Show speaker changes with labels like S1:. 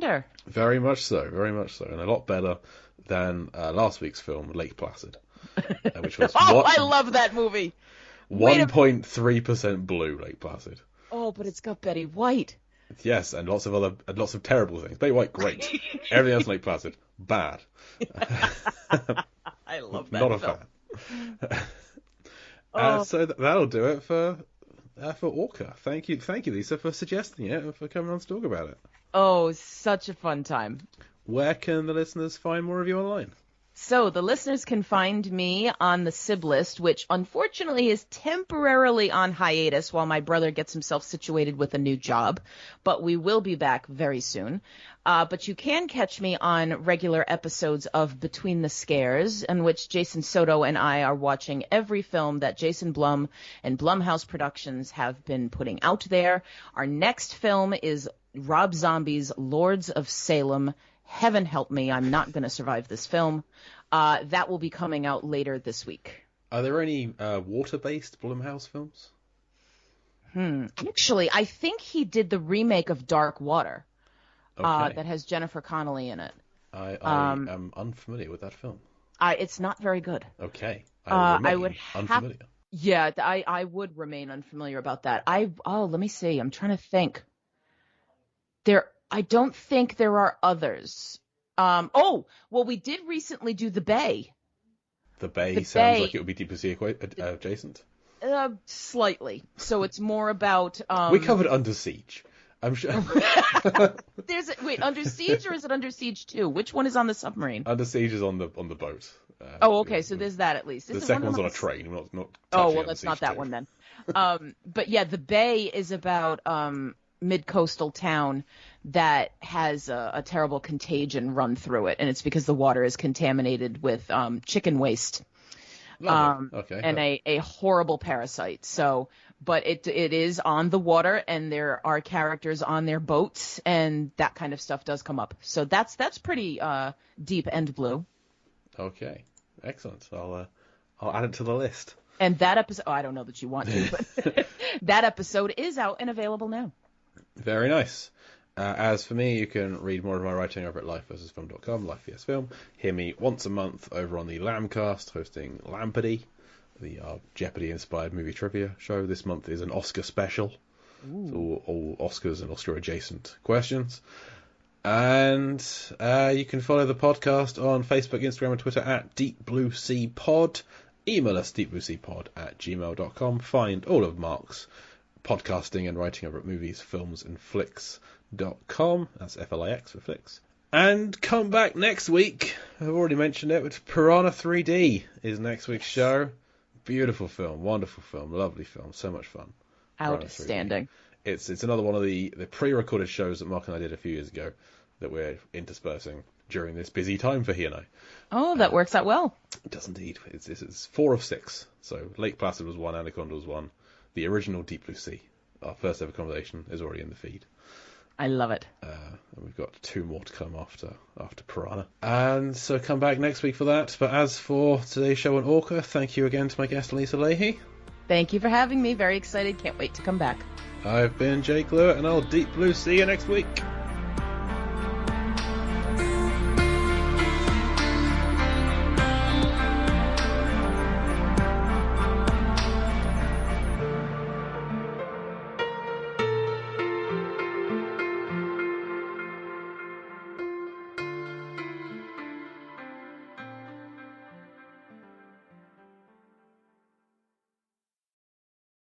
S1: contender.
S2: Very much so, and a lot better than last week's film, Lake Placid, which was
S1: I love that movie.
S2: 1.3% blue, Lake Placid.
S1: Oh, but it's got Betty White.
S2: Yes, and lots of terrible things. Betty White, great. Everything else, Lake Placid, bad.
S1: I love that.
S2: Not a fan. So that'll do it for Orca. Thank you, Lisa, for suggesting it and for coming on to talk about it.
S1: Oh, such a fun time.
S2: Where can the listeners find more of you online?
S1: So the listeners can find me on the SIB list, which unfortunately is temporarily on hiatus while my brother gets himself situated with a new job. But we will be back very soon. But you can catch me on regular episodes of Between the Scares, in which Jason Soto and I are watching every film that Jason Blum and Blumhouse Productions have been putting out there. Our next film is Rob Zombie's Lords of Salem. Heaven help me, I'm not going to survive this film. That will be coming out later this week.
S2: Are there any water-based Blumhouse films?
S1: Actually, I think he did the remake of Dark Water that has Jennifer Connelly in it.
S2: I am unfamiliar with that film.
S1: It's not very good.
S2: Okay.
S1: I would
S2: unfamiliar.
S1: Yeah, I would remain unfamiliar about that. Let me see. I'm trying to think. I don't think there are others. We did recently do The Bay.
S2: The Bay sounds like it would be Deep Blue Sea adjacent.
S1: Slightly. So it's more about.
S2: We covered Under Siege. I'm sure.
S1: Under Siege, or is it Under Siege 2? Which one is on the submarine?
S2: Under Siege is on the boat.
S1: Okay, so there's that at least.
S2: The second one's on a train. Not
S1: that's not that one then. But yeah, The Bay is about mid-coastal town that has a terrible contagion run through it, and it's because the water is contaminated with chicken waste. And a horrible parasite. But it is on the water, and there are characters on their boats, and that kind of stuff does come up. So that's pretty deep and blue.
S2: Okay, excellent. I'll add it to the list.
S1: And that episode, I don't know that you want to, but that episode is out and available now.
S2: Very nice. As for me, you can read more of my writing over at lifeversusfilm.com, Life vs Film. Hear me once a month over on the Lambcast, hosting Lampardy, the Jeopardy-inspired movie trivia show. This month is an Oscar special. So all Oscars and Oscar-adjacent questions. And you can follow the podcast on Facebook, Instagram, and Twitter at Deep Blue Sea Pod. Email us deepblueseapod@gmail.com. Find all of Mark's podcasting and writing over at moviesfilmsandflicks.com. That's Flix for flicks. And come back next week. I've already mentioned it, but Piranha 3D is next week's show. Beautiful film, wonderful film, lovely film, so much fun.
S1: Outstanding.
S2: It's another one of the pre-recorded shows that Mark and I did a few years ago that we're interspersing during this busy time for he and I.
S1: Oh, that works out well.
S2: It does indeed. It's 4 of 6. So Lake Placid was 1, Anaconda was 1. The original Deep Blue Sea, our first ever conversation, is already in the feed.
S1: I love it.
S2: And we've got 2 more to come after Piranha. And so come back next week for that. But as for today's show on Orca, thank you again to my guest, Lisa Leahy.
S1: Thank you for having me. Very excited. Can't wait to come back.
S2: I've been Jake Lewitt, and I'll Deep Blue see you next week.